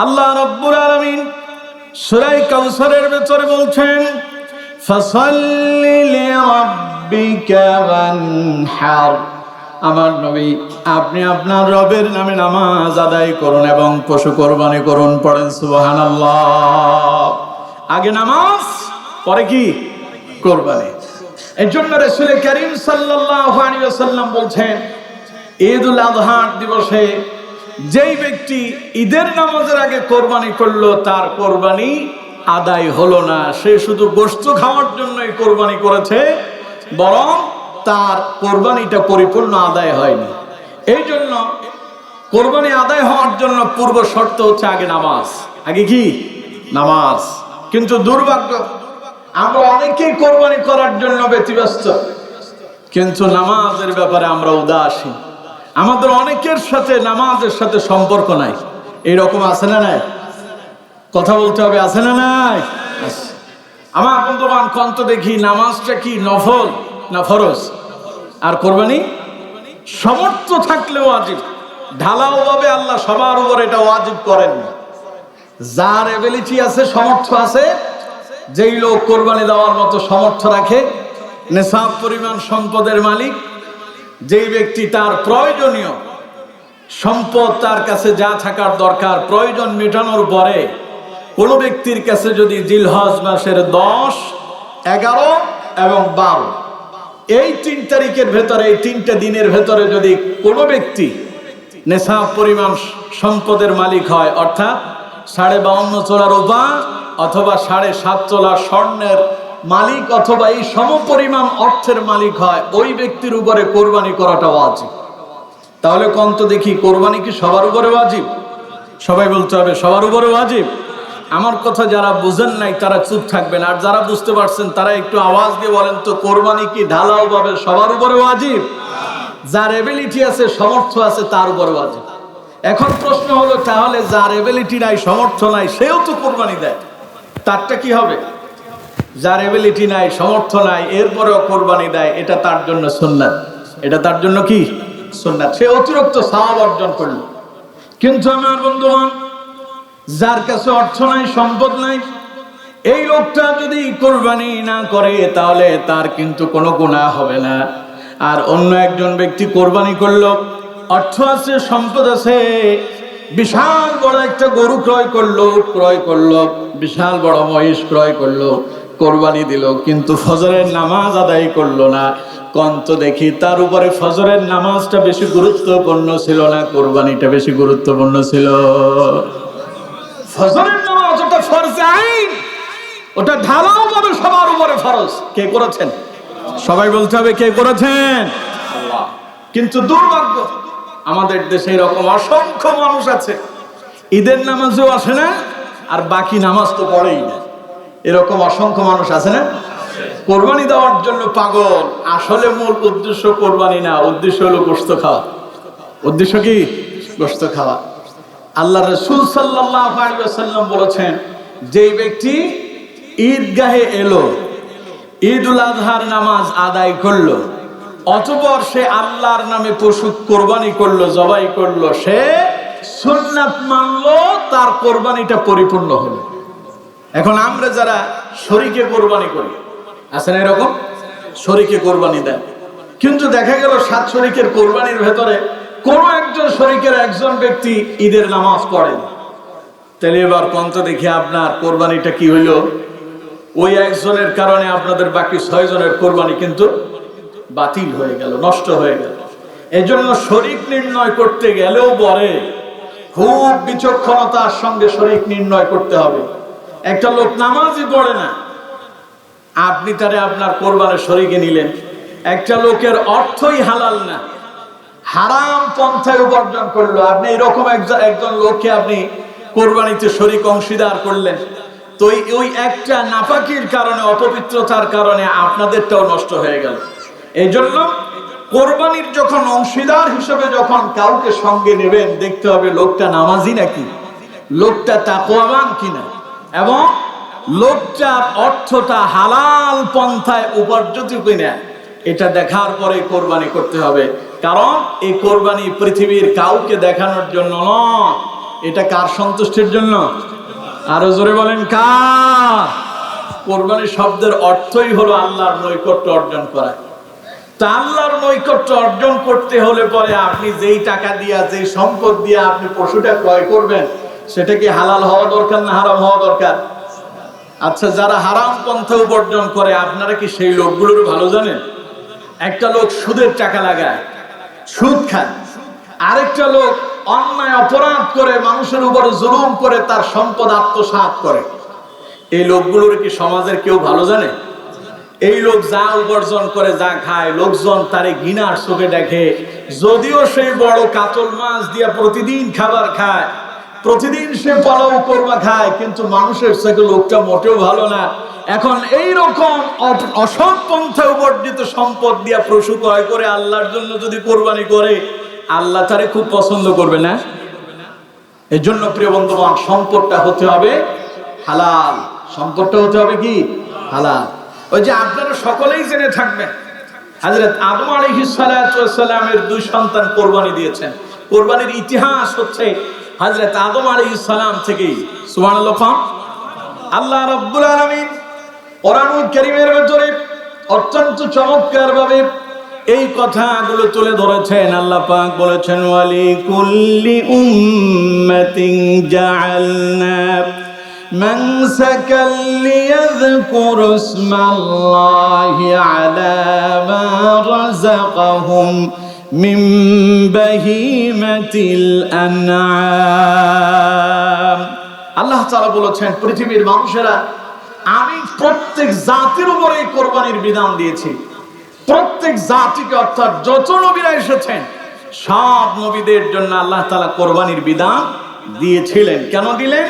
আল্লাহ রাব্বুল আলামিন সূরা কাউসারের ভিতরে বলছেন, ফাসাল্লি লিরাব্বিকা ওয়ানহার। আমার নবী, আপনি আপনার রবের নামে নামাজ আদায় করুন এবং পশু কোরবানি করুন। পড়েন সুবহানাল্লাহ। আগে নামাজ, পরে কি? কোরবানি। এই জন্য রাসূল করিম সাল্লাল্লাহু আলাইহি ওয়াসাল্লাম বলছেন, ঈদুল আযহা দিবসে যেই ব্যক্তি ঈদের নামাজের আগে কোরবানি করলো, তার কোরবানি আদায় হলো না। সে শুধু গোশত খাওয়ার জন্যই কোরবানি করেছে, বরং তার কোরবানিটা পরিপূর্ণ আদায় হয়নি। এই জন্য কোরবানি আদায় হওয়ার জন্য পূর্ব শর্ত হচ্ছে আগে নামাজ। আগে কি? নামাজ। কিন্তু দুর্ভাগ্য, আমরা অনেকেই কোরবানি করার জন্য ব্যতিব্যস্ত, কিন্তু নামাজের ব্যাপারে আমরা উদাসীন। আমাদের অনেকের সাথে নামাজের সাথে সম্পর্ক নাই। এইরকম আছে না নাই? কথা বলতে হবে, আছে না নাই? আমার বন্ধুবান কন্ত দেখি, নামাজটা কি নফল না ফরজ? আর কোরবানি সমর্থ থাকলে ওয়াজিব। ঢালাও ভাবে আল্লাহ সবার উপর এটা ওয়াজিব করেন। যার এবিলিটি আছে, সমর্থ আছে, যেই লোক কোরবানি দেওয়ার মতো সমর্থ রাখে, নেশাব পরিমাণ সম্পদের মালিক, যেই ব্যক্তি তার প্রয়োজনীয় সম্পদ, তার কাছে যা থাকার দরকার, প্রয়োজন মেটানোর পরে কোনো ব্যক্তির কাছে যদি জিলহজ মাসের 10, 11 এবং 12 এই 3 তারিখের ভেতরে, এই 3টা দিনের ভেতরে যদি কোনো ব্যক্তি নেশাব পরিমাণ সম্পদের মালিক হয়, অর্থাৎ 52.5 তোলা রূপা অথবা 7.5 তোলা স্বর্ণের মালিক, অথবা এই সমপরিমাণ অর্থের মালিক হয়, ওই ব্যক্তির উপরে কোরবানি করাটা ওয়াজিব। তাহলে কন্ত দেখি, কোরবানি কি সবার উপরে ওয়াজিব? সবাই বলতে হবে সবার উপরে ওয়াজিব। আমার কথা যারা বুঝেন নাই তারা চুপ থাকবেন, আর যারা বুঝতে পারছেন তারা একটু আওয়াজ দিয়ে বলেন তো, কোরবানি কি ঢালাও ভাবে সবার উপরে ওয়াজিব? যার এবিলিটি আছে, সমর্থ আছে, তার উপরে ওয়াজিব। এখন প্রশ্ন হলো, তাহলে যার এবিলিটি নাই, সমর্থ নাই, সেও তো কোরবানি দেয়, তারটা কি হবে? যার এবিলিটি নাই, সমর্থ নাই, এরপরেও কোরবানি দেয়, এটা তার জন্য সুন্নাত। এটা তার জন্য কি? সুন্নাত। সে অতিরিক্ত সওয়াব অর্জন করল। কিন্তু আমার বন্ধুগণ, যার কাছে অর্থ নাই, সম্পদ নাই, এই লোকটা যদি কোরবানি না করে তাহলে তার কিন্তু কোনো গুনাহ হবে না। আর অন্য একজন ব্যক্তি কোরবানি করলো, অর্থ আছে, সম্পদ আছে, বিশাল বড় একটা গরু ক্রয় করলো, বিশাল বড় মহিষ ক্রয় করলো, কোরবানি দিল, কিন্তু ফজরের নামাজ আদায় করলো না। কন্ত দেখি, তার উপরে ফজরের নামাজটা বেশি গুরুত্বপূর্ণ ছিল না কোরবানিটা বেশি গুরুত্বপূর্ণ ছিল? ফজরের নামাজ ওটা ফরজে আইন, ওটা ঢালাও ভাবে সবার উপরে ফরজ। কে করেছেন? সবাই বলতে হবে, কে করেছেন? আল্লাহ। কিন্তু দুর্ভাগ্য, আমাদের দেশে এরকম অসংখ্য মানুষ আছে, ঈদের নামাজেও আসে না, আর বাকি নামাজ তো পড়েই না। এরকম অসংখ্য মানুষ আছে না? কোরবানি দেওয়ার জন্য পাগল, আসলে মূল উদ্দেশ্য কোরবানি না, উদ্দেশ্য হলো গোশত খাওয়া। উদ্দেশ্য কি? গোশত খাওয়া। আল্লাহ রাসূল সাল্লাল্লাহু আলাইহি ওয়াসাল্লাম বলেছেন, যেই ব্যক্তি ঈদগাহে এলো, ঈদুল আযহার নামাজ আদায় করলো, অতঃপর সে আল্লাহর নামে পশু কোরবানি করলো, জবাই করলো, সে সুন্নাত মানলো, তার কোরবানিটা পরিপূর্ণ হলো। এখন আমরা যারা শরীকে কোরবানি করি, আছে না এরকম? শরীকে কোরবানি দেয়, কিন্তু দেখা গেল 7 শরীকের কোরবানির ভেতরে কোন একজন শরীকের একজন ব্যক্তি ঈদের নামাজ পড়েন। তাহলে এবার কন্ত দেখি, আপনার কোরবানিটা কি হইল? ওই একজনের কারণে আপনাদের বাকি 6 জনের কোরবানি কিন্তু বাতিল হয়ে গেল, নষ্ট হয়ে গেল। এই জন্য শরীক নির্ণয় করতে গেলেও পরে খুব বিচক্ষণতার সঙ্গে শরীক নির্ণয় করতে হবে। একটা লোক নামাজই পড়ে না, আপনি তারে আপনার কোরবানির শরীকে নিলেন। একটা লোকের অর্থই হালাল না, হারাম পন্থায় উপার্জন করলো, আপনি এরকম একজন লোককে আপনি কোরবানিতে শরীক অংশীদার করলেন, তো ওই একটা নাপাকির কারণে, অপবিত্রতার কারণে আপনাদেরটাও নষ্ট হয়ে গেল। এই জন্য কোরবানির যখন অংশীদার হিসেবে যখন কাউকে সঙ্গে নেবেন, দেখতে হবে লোকটা নামাজি নাকি, লোকটা তাকওয়াবান কিনা, এবং লোকটার অর্থটা হালাল পন্থায় উপার্জিত কিনা, এটা দেখার পরে কোরবানি করতে হবে। কারণ এই কোরবানি পৃথিবীর কাউকে দেখানোর জন্য নয়, এটা কার সন্তুষ্টির জন্য? আরো জোরে বলেন কার? কোরবানি শব্দের অর্থই হলো আল্লাহর নৈকট্য অর্জন করা। তা আল্লাহর নৈকট্য অর্জন করতে হলে পরে আপনি যেই টাকা দিয়া, যেই সম্পদ দিয়ে আপনি পশুটা ক্রয় করবেন, সেটা কি হালাল হওয়া দরকার না হারাম হওয়া দরকার? আচ্ছা, যারা হারাম পন্থা উপার্জন করে আপনারা কি সেই লোকগুলোর ভালো জানেন? একটা লোক সুদের টাকা লাগায়, সুদ খায়, আরেকটা লোক অন্যায় অপরাধ করে মানুষের উপরে জুলুম করে তার সম্পদ আত্মসাৎ করে। এই লোকগুলোর কি সমাজের কেউ ভালো জানে? এই লোক যা উপার্জন করে, যা খায়, লোকজন তারে ঘৃণার চোখে দেখে। যদিও সেই বড় কাতল মাছ দিয়া প্রতিদিন খাবার খায়, প্রতিদিন সে পোলাও কোরমা খায়, কিন্তু মানুষের চোখে লোকটা মোটেও ভালো না। এখন এই রকম অসৎ পন্থা উপার্জিত সম্পদ দিয়া পশু ক্রয় করে আল্লাহর জন্য যদি কোরবানি করে, আল্লাহ তারে খুব পছন্দ করবে না? এই জন্য প্রিয় বন্ধুগণ, সম্পদটা হতে হবে হালাল। সম্পদটা হতে হবে কি? হালাল। ওই যে আপনারা সকলেই জেনে থাকবেন, হযরত আদম আলাইহিস সালাতু ওয়াস সালামের দুই সন্তান কোরবানি দিয়েছেন। কোরবানির ইতিহাস হচ্ছে হযরত আদম আলাইহিস সালাম থেকেই। সুবহানাল্লাহ। আল্লাহ রাব্বুল আলামিন কোরআনুল কারীমের ভিতরে অত্যন্ত চমৎকার ভাবে এই কথাগুলো তুলে ধরেছেন। আল্লাহ পাক বলেছেন, ওয়ালি কুল্লি উম্মাতিন জাআলনা মানসাকাল লিয়াযকুরু ইসমাল্লাহি আলা মা রাযাকাহুম মিন বাহিমাতিল আনআম। আল্লাহ তাআলা বলেছেন, পৃথিবীর মানুষেরা, আমি প্রত্যেক জাতির উপরে কোরবানির বিধান দিয়েছি। প্রত্যেক জাতিকে, অর্থাৎ যত নবীরা এসেছেন সব নবীদের জন্য আল্লাহ তাআলা কোরবানির বিধান দিয়েছিলেন। কেন দিলেন?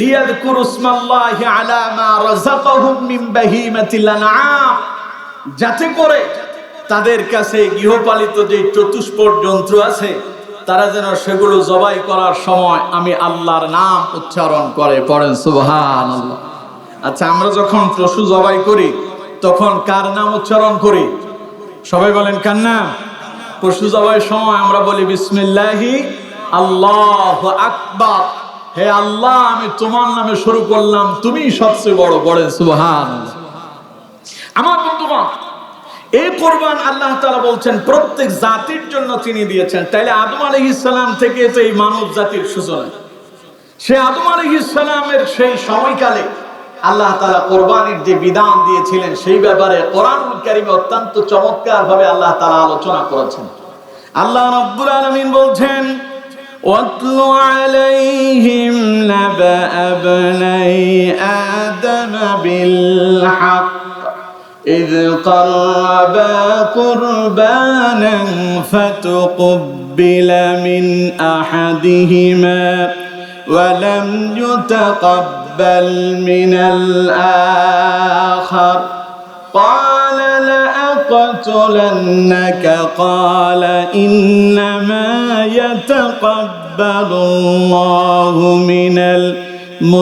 লিয়াযকুরু ইসমাল্লাহি আলা মা রাযাকাহুম মিন বাহিমাতিল আনআম, যাতে করে তাদের কাছে গৃহপালিত যে চতুষ্পদ জন্তু আছে তারা যেন সেগুলো জবাই করার সময় আমি আল্লাহর নাম উচ্চারণ করে। পড়েন সুবহানাল্লাহ। আচ্ছা, আমরা যখন পশু জবাই করি তখন কার নাম উচ্চারণ করি? সবাই বলেন কার নাম? পশু জবাইয়ের সময় আমরা বলি বিসমিল্লাহি আল্লাহু আকবার। হে আল্লাহ, আমি তোমার নামে শুরু করলাম, তুমিই সবচেয়ে বড়। পড়েন সুবহানাল্লাহ। আমার বন্ধুগণ, এই কোরবান আল্লাহ তাআলা বলছেন প্রত্যেক জাতির জন্য তিনি দিয়েছেন। তাইলে আদম আলাইহিস সালাম থেকে তো এই মানব জাতির সূচনা। সে আদম আলাইহিস সালামের সেই সময়কালে আল্লাহ তাআলা কোরবানির যে বিধান দিয়েছিলেন সেই ব্যাপারে কোরআনুল কারীমে অত্যন্ত চমৎকার ভাবে আল্লাহ তাআলা আলোচনা করেছেন। আল্লাহ রাব্বুল আলামিন বলছেন, ওয়াতলু আলাইহিম নাবা আবনাই আদম বিল হক إذ قربا قربانا فتقبل من أحدهما ولم يتقبل من الآخر قال لأقتلنك قال إنما يتقبل الله من المتقين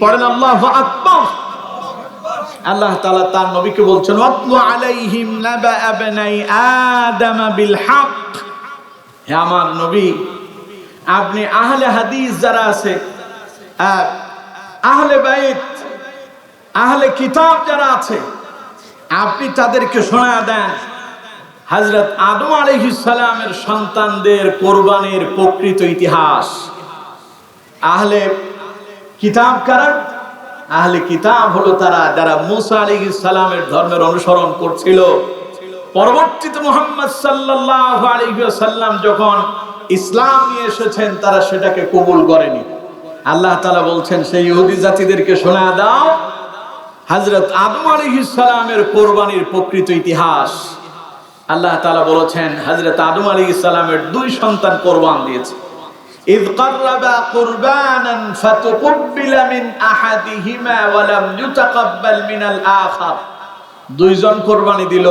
পড়েন আল্লাহু আকবার। আল্লাহ তাআলা তার নবীকে বলছেন, ওয়াতলু আলাইহিম নাবা আবনাই আদম বিল হক। হে আমার নবী, আপনি আহলে হাদিস যারা আছে, আহলে বাইত, আহলে কিতাব যারা আছে, আপনি তাদেরকে শোনা দেন হযরত আদম আলাইহিস সালামের সন্তানদের কোরবানির প্রকৃত ইতিহাস। আহলে কিতাব কারা? আহলে কিতাব হলো তারা যারা মুসা আলাইহিস সালামের ধর্মের অনুসরণ করছিল। পরবর্তীতে মুহাম্মদ সাল্লাল্লাহু আলাইহি ওয়াসাল্লাম যখন ইসলাম নিয়ে এসেছেন তারা সেটাকে কবুল করেনি। আল্লাহ তাআলা বলছেন, সেই ইহুদি জাতিদেরকে শোনা দাও হযরত আদম আলাইহিস সালামের কোরবানির প্রকৃত ইতিহাস। আল্লাহ তাআলা বলেছেন, হযরত আদম আলাইহিস সালামের দুই সন্তান কোরবান দিয়েছে। إذ قربا قربانا فتقبل من أحدهما ولم يتقبل من الآخر। দুইজন কোরবানি দিল,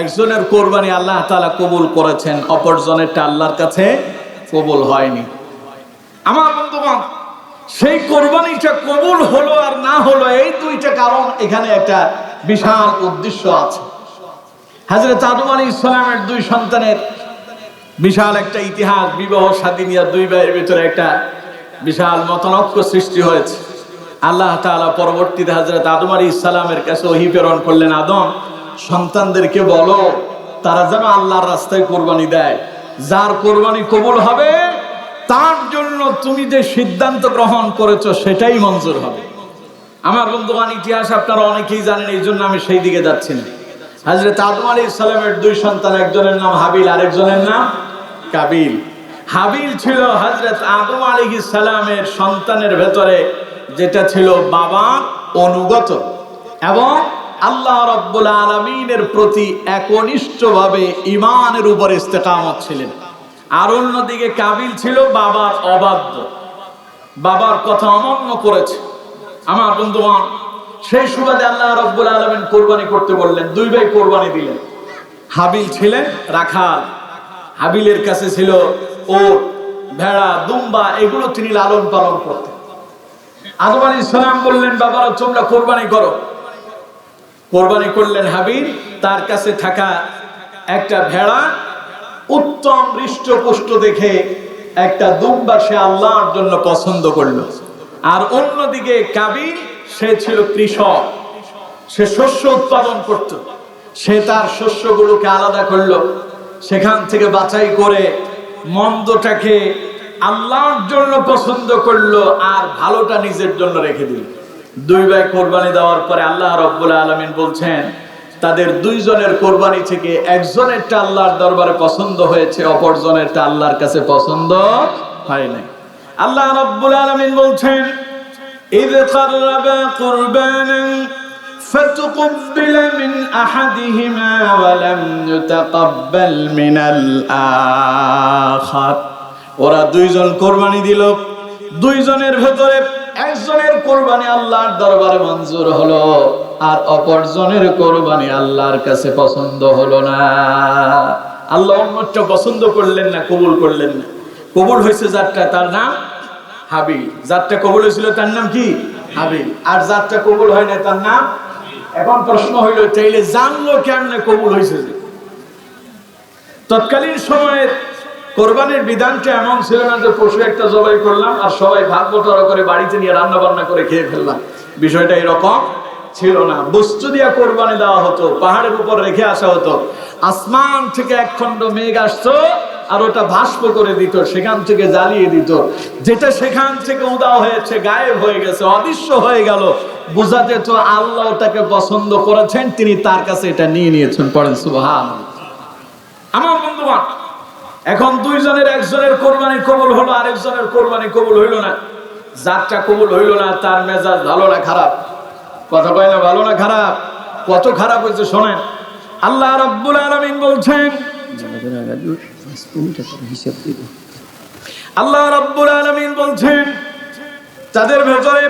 একজনের কোরবানি আল্লাহ তাআলা কবুল করেছেন, অপরজনেরটা আল্লাহর কাছে কবুল হয়নি। আমার বন্ধুগণ, সেই কোরবানিটা কবুল হলো আর না হলো, এই দুইটা কারণ এখানে একটা বিশাল উদ্দেশ্য আছে। হযরত আদম আলাইহিস সালামের দুই সন্তানের বিশাল একটা ইতিহাস, বিবাহ শাদী নিয়ে দুই ভাইয়ের ভিতরে একটা বিশাল মতানৈক্য সৃষ্টি হয়েছে। আল্লাহ তাআলা পরবর্তীতে হযরত আদম আলাইহিস সালামের কাছে ওহী প্রেরণ করলেন, আদম সন্তানদেরকে বলো তারা যেন আল্লাহর রাস্তায় কোরবানি দেয়, যার কোরবানি কবুল হবে তার জন্য তুমি যে সিদ্ধান্ত গ্রহণ করেছো সেটাই মঞ্জুর হবে। আমার বন্ধুগণ, ইতিহাস আপনারা অনেকেই জানেন, এই জন্য আমি সেই দিকে যাচ্ছি না। হযরত আদম আলাইহিস সালামের দুই সন্তান, একজনের নাম হাবিল, আরেকজনের নাম কাবিল। হাবিল ছিল হযরত আদম আলাইহিস সালামের সন্তানের ভেতরে যেটা ছিল বাবার অনুগত এবং আল্লাহ রাব্বুল আলামিনের প্রতি একনিষ্ঠভাবে ঈমানের উপর ইস্তেকামত ছিলেন। আর অন্যদিকে কাবিল ছিল বাবার অবাধ্য, বাবার কথা অমান্য করেছে। আমার বন্ধুগণ, সেই সুবাদে আল্লাহ রাব্বুল আলামিন কোরবানি করতে বললেন, দুই ভাই কোরবানি দিলেন। হাবিল ছিলেন রাখাল, হাবিলের কাছে ছিল ওট, ভেড়া, দুম্বা, এগুলো তিনি লালন পালন করতেন। আদম আলাইহিস সালাম বললেন, বাবারা তোমরা কোরবানি করো। কোরবানি করলেন হাবিল। তার কাছে থাকা একটা ভেড়া উত্তম হৃষ্টপুষ্ট দেখে একটা দুম্বা সে আল্লাহর জন্য পছন্দ করলো। আর অন্যদিকে কাবিল, সে ছিল কৃষক, সে শস্য উৎপাদন করত। সে তার শস্যগুলোকে আলাদা করলো, সেখান থেকে বাছাই করে মন্দটাকে আল্লাহর জন্য পছন্দ করলো আর ভালোটা নিজের জন্য রেখে দিল। দুই ভাই কোরবানি দেওয়ার পরে আল্লাহ রাব্বুল আলামিন বলছেন, তাদের দুইজনের কোরবানি থেকে একজনেরটা আল্লাহর দরবারে পছন্দ হয়েছে, অপরজনেরটা আল্লাহর কাছে পছন্দ হয় নাই। আল্লাহ রাব্বুল আলামিন বলছেন, إذ قربا قربانا فتقبل من أحدهما ولم يتقبل من الآخر। ওরা দুইজন কোরবানি দিল, দুইজনের ভেতরে একজনের কোরবানি আল্লাহর দরবারে মঞ্জুর হলো আর অপরজনের কোরবানি আল্লাহর কাছে পছন্দ হলো না। আল্লাহ অন্যটা পছন্দ করলেন না, কবুল করলেন না। কবুল হয়েছে যারটা, তার নাম হাবিল। যারটা কবুল হয়েছিল তার নাম কি? হাবিল। আর যারটা কবুল হয় না তার নাম। এখন প্রশ্ন হইল, চাইলে জানলো কেমনে কবুল হয়েছে? তৎকালীন সময়ে কোরবানির বিধানটা এমন ছিল না যে পশু একটা জবাই করলাম আর সবাই ভাগ বটরা করে বাড়িতে নিয়ে রান্না বান্না করে খেয়ে ফেললাম। বিষয়টা এরকম ছিল না। বস্তু দিয়া কোরবানি দেওয়া হতো, পাহাড়ের উপর রেখে আসা হতো। আসমান থেকে এক খণ্ড মেঘ আসতো আর ওটা ভাস্প করে দিত, সেখান থেকে জ্বালিয়ে দিত। যেটা সেখান থেকে উদাও হয়েছে, গায়েব হয়ে গেছে, অদৃশ্য হয়ে গেল, বোঝা যেত আল্লাহ ওটাকে পছন্দ করেছেন, তিনি তার কাছে এটা নিয়ে নিয়েছেন। পড়েন সুবহানাল্লাহ। আমার বন্ধুগণ, এখন দুইজনের একজনের কোরবানি কবুল হলো, আরেকজনের কোরবানি কবুল হইল না। যারটা কবুল হইল না তার মেজাজ ভালো না খারাপ? কথা কয় না, ভালো না খারাপ? কত খারাপ হয়েছে শোনেন। আল্লাহ রাব্বুল আলামিন বলছেন, আল্লাহ রাব্বুল আলামিন বলছেন, তাদের ভেতরে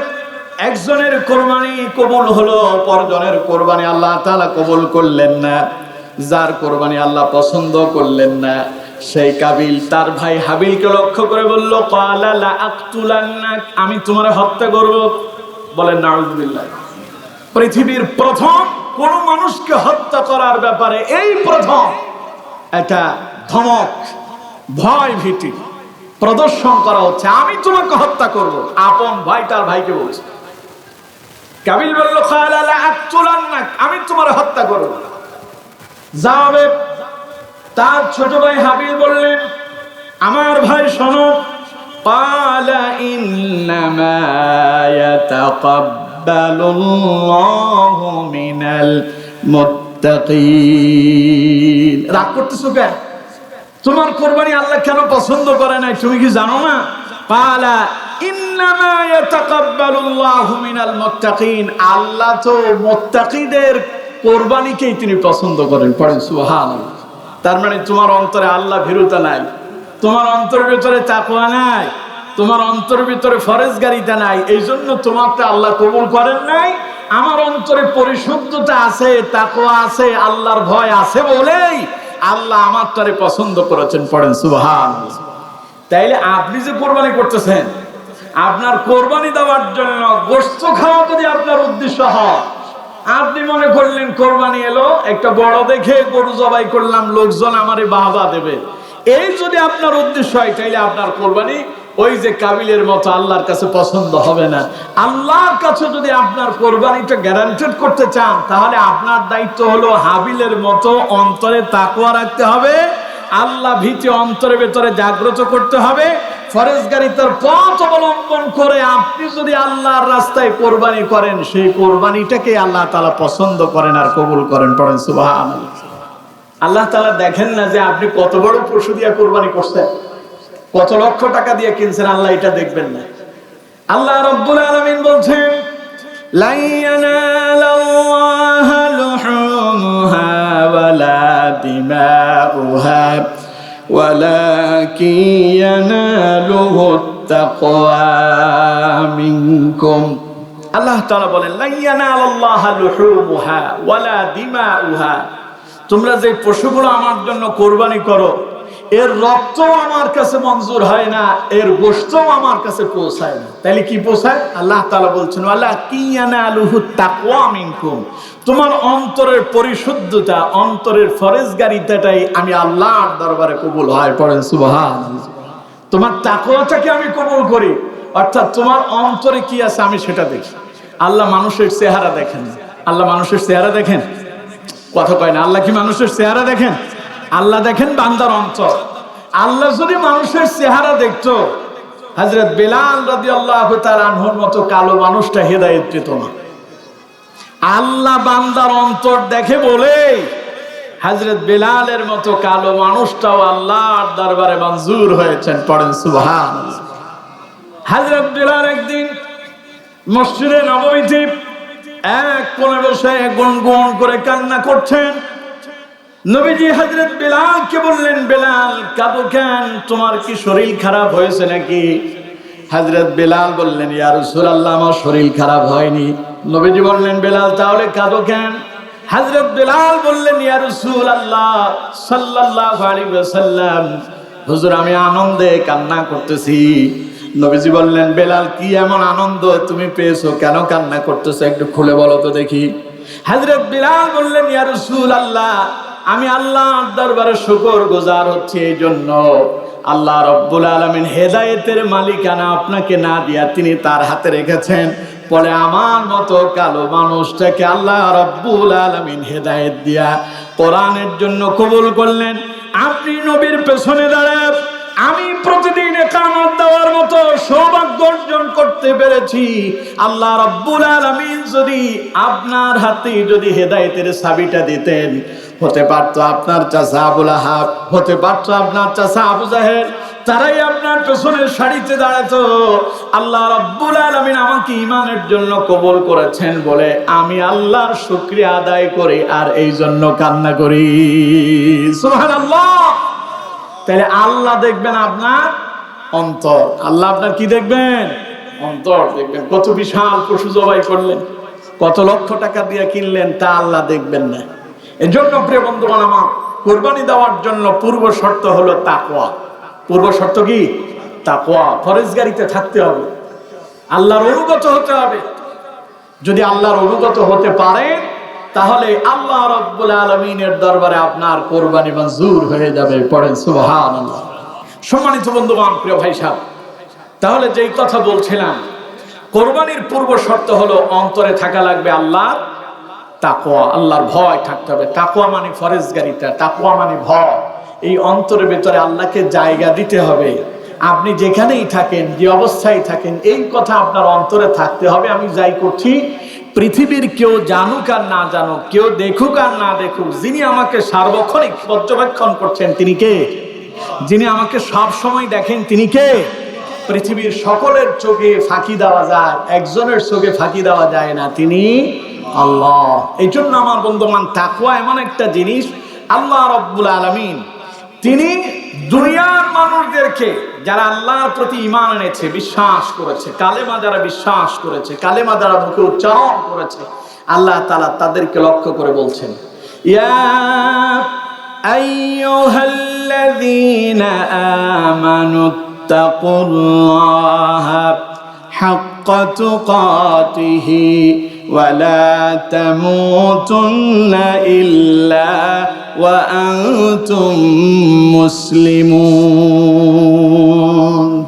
একজনের কোরবানি কবুল হলো, অপরজনের কোরবানি আল্লাহ তাআলা কবুল করলেন না। যার কোরবানি আল্লাহ পছন্দ করলেন না, সেই কাবিল তার ভাই হাবিলকে লক্ষ্য করে বলল, ক্বালা লা আকতুলান্নাক, আমি তোমারে হত্যা করব। বলেন নাউযুবিল্লাহ। পৃথিবীর প্রথম কোন মানুষকে হত্যা করার ব্যাপারে এই প্রথম একটা ধমক, ভয় ভীতি প্রদর্শন করা হচ্ছে, আমি তোমাকে হত্যা করব। আপন ভাই তার ভাইকে বলছে। কাবিল বলল, ক্বালা লা আকতুলান্নাক, আমি তোমারে হত্যা করব। যাবে। তার ছোট ভাই হাবিল বললেন, আমার ভাই শোনো, ক্বালা ইন্নামা ইয়াতাকাব্বালুল্লাহু মিনাল মুত্তাকিন। রাগ করতেছো কেন? তোমার কোরবানি আল্লাহ কেন পছন্দ করে নাই তুমি কি জানো না? ক্বালা ইন্নামা ইয়াতাকাব্বালুল্লাহু মিনাল মুত্তাকিন, আল্লাহ তো মুত্তাকিদের কোরবানিকেই তিনি পছন্দ করেন। পড়েন সুবহানাল্লাহ। তার মানে তোমার অন্তরে আল্লাহ ভীরুতা নাই, তোমার অন্তরের ভিতরে তাকওয়া নাই, তোমার অন্তরের ভিতরে ফরেজগারিতা নাই, এই জন্য তোমারটা আল্লাহ কবুল করেন নাই। আমার অন্তরে পরিশুদ্ধতা আছে, তাকওয়া আছে, আল্লাহর ভয় আছে বলেই আল্লাহ আমারটারে পছন্দ করেছেন। পড়েন সুবহানাল্লাহ। তাইলে আপনি যে কোরবানি করতেছেন, আপনার কোরবানি দেওয়ার জন্য গোশত খাওয়া যদি আপনার উদ্দেশ্য হয়, আপনি মনে করলেন কোরবানি এলো, একটা বড় দেখে গরু জবাই করলাম, লোকজন আমারে বাহবা দেবে, এই যদি আপনার উদ্দেশ্য হয় তাইলে আপনার কোরবানি ওই যে কাবিলের মতো আল্লাহর কাছে পছন্দ হবে না। আল্লাহর কাছে যদি আপনার কোরবানিটা গ্যারান্টেড করতে চান, তাহলে আপনার দায়িত্ব হলো হাবিলের মতো অন্তরে তাকওয়া রাখতে হবে, আল্লাহ ভীতি অন্তরের ভেতরে জাগ্রত করতে হবে। ফরেজগারিতার পথ অবলম্বন করে আপনি যদি আল্লাহর রাস্তায় কোরবানি করেন, সেই কোরবানিটাকে আল্লাহ তাআলা পছন্দ করেন আর কবুল করেন। পড়েন সুবহানাল্লাহ। আল্লাহ তাআলা দেখেন না যে আপনি কত বড় পশু দিয়ে কোরবানি করছেন, কত লক্ষ টাকা দিয়ে কিনছেন, আল্লাহ এটা দেখবেন না। আল্লাহ রাব্বুল আলামিন বলছেন, লা ইয়ানালাল্লাহা লুহুমুহা ওয়ালা দিমাউহা ওয়ালাকিন ইয়ানালুহুত তাকওয়া মিনকুম। আল্লাহ তাআলা বলেন, লা ইয়ানালাল্লাহা লুহুমুহা ওয়ালা দিমাউহা, তোমরা যে পশুগুলো আমার জন্য কোরবানি করো, এর রক্ত আমার কাছে মঞ্জুর হয় না, এর গোশত আমার কাছে পৌঁছায় না। তাইলে কি পৌঁছায়? আল্লাহ তাআলা বলছেন, ওয়ালাকিন ইয়ানালুহুত তাকওয়া মিনকুম, তোমার অন্তরের পরিশুদ্ধতা, অন্তরের ফরেজগারিতাটাই আমি আল্লাহর দরবারে কবুল হয়। পড়েন সুবহানাল্লাহ। তোমার তাকওয়াটাকে আমি কবুল করি, অর্থাৎ তোমার অন্তরে কি আছে আমি সেটা দেখি। আল্লাহ মানুষের চেহারা দেখেন। আল্লাহ মানুষের চেহারা দেখেন? কথা কয় না। আল্লাহ কি মানুষের চেহারা দেখেন? আল্লাহ দেখেন বান্দার অন্তর। আল্লাহ যদি মানুষের চেহারা দেখতো, হযরত বেলাল রাদিয়াল্লাহু তাআলা আনহুর মতো কালো মানুষটা হেদায়েত পেত না। আল্লাহ বান্দার অন্তর দেখে বলে হযরত বেলালের মতো কালো মানুষটাও আল্লাহর দরবারে মঞ্জুর হয়েছেন। পড়েন সুবহানাল্লাহ। হযরত বেলাল একদিন মসজিদে নববীতে এক কোণে বসে গুনগুন করে কান্না করছেন। নবীজি হযরত বেলালকে বললেন, বেলাল কাঁদো কেন? তোমার কি শরীর খারাপ হয়েছে নাকি? হযরত বেলাল বললেন, ইয়া রাসূলুল্লাহ, আমার শরীর খারাপ হয়নি। নবীজি বললেন, বেলাল তাহলে কাঁদো কেন? হযরত বেলাল বললেন, ইয়া রাসূলুল্লাহ সাল্লাল্লাহু আলাইহি ওয়াসাল্লাম, হুজুর আমি আনন্দে কান্না করতেছি। নবীজি বললেন, বেলাল কি এমন আনন্দ তুমি পেয়েছো, কেন কান্না করতেছো, একটু খুলে বলো তো দেখি। হযরত বেলাল বললেন, ইয়া রাসূলুল্লাহ, আমি আল্লাহর দরবারে শুকরগুজার হচ্ছি এই জন্য, আল্লাহ রাব্বুল আলামিন হেদায়েতের মালিকানা আপনাকে না দিয়া তিনি তার হাতে রেখেছেন। বলে আমার মতো কালো মানুষটাকে আল্লাহ রাব্বুল আলামিন হেদায়েত দিয়া কোরআনের জন্য কবুল করলেন। আপনি নবীর পেছনে দাঁড়ায় আমি প্রতিদিন ইকামত দেওয়ার মতো সৌভাগ্য অর্জন করতে পেরেছি। আল্লাহ রাব্বুল আলামিন যদি আপনার হাতে যদি হেদায়েতের চাবিটা দিতেন, হতে পারতো আপনার চাচা আবু লাহাব, হতে পারতো আপনার চাচা আবু জাহেল, তারাই আপনার পেছনের সারিতে দাঁড়াতো। আল্লাহ রাব্বুল আলামিন আমাকে ঈমানের জন্য কবুল করেছেন বলে আমি আল্লাহর শুকরিয়া আদায় করি আর এই জন্য কান্না করি। সুবহানাল্লাহ। তাহলে আল্লাহ দেখবেন আপনার অন্তর। আল্লাহ আপনার কি দেখবেন? অন্তর দেখবেন। কত বিশাল পশু জবাই করলেন, কত লক্ষ টাকা দিয়ে কিনলেন, তা আল্লাহ দেখবেন না। এজন্য প্রিয় বন্ধুগণ আমার, কুরবানি দেওয়ার জন্য পূর্ব শর্ত হলো তাকওয়া। পূর্ব শর্ত কি? তাকওয়া। ফরেজগারিতে থাকতে হবে, আল্লাহর অনুগত হতে হবে। যদি আল্লাহর অনুগত হতে পারে, তাহলে আল্লাহ রাব্বুল আলামিনের দরবারে আপনার কোরবানি মঞ্জুর হয়ে যাবে। পড়েন সুবহানাল্লাহ। সম্মানিত বন্ধুগণ, প্রিয় ভাই সাহেব, তাহলে যেই কথা বলছিলাম, কোরবানির পূর্ব শর্ত হলো অন্তরে থাকা লাগবে আল্লাহর তাকওয়া, আল্লাহর ভয় থাকতে হবে। তাকওয়া মানে ফরেজগারিতা, তাকওয়া মানে ভয়। এই অন্তরের ভেতরে আল্লাহকে জায়গা দিতে হবে। আপনি যেখানেই থাকেন, যে অবস্থায় থাকেন, এই কথা আপনার অন্তরে থাকতে হবে। আমি যাই করছি, পৃথিবীর কেউ জানুক আর না জানুক, কেউ দেখুক আর না দেখুক, যিনি আমাকে সার্বক্ষণিক পর্যবেক্ষণ করছেন তিনি কে? যিনি আমাকে সব সময় দেখেন তিনি কে? পৃথিবীর সকলের চোখে ফাঁকি দেওয়া যায়, একজনের চোখে ফাঁকি দেওয়া যায় না, তিনি আল্লাহ। এই জন্য আমার বন্ধুমান, তাকওয়া এমন একটা জিনিস, আল্লাহ রাব্বুল আলামিন তিনি দুনিয়ার মানুষদেরকে যারা আল্লাহর প্রতি ঈমান এনেছে, বিশ্বাস করেছে, কালেমা যারা বিশ্বাস করেছে, কালেমা যারা মুখে উচ্চারণ করেছে, আল্লাহ তাআলা তাদেরকে লক্ষ্য করে বলছেন, ইয়া আইয়ুহাল্লাযীনা আমানুত্তাকুল্লাহা হাক্কা তুকাতিহি ওয়া লা তামুতুন্না ইল্লা وأنتم مسلمون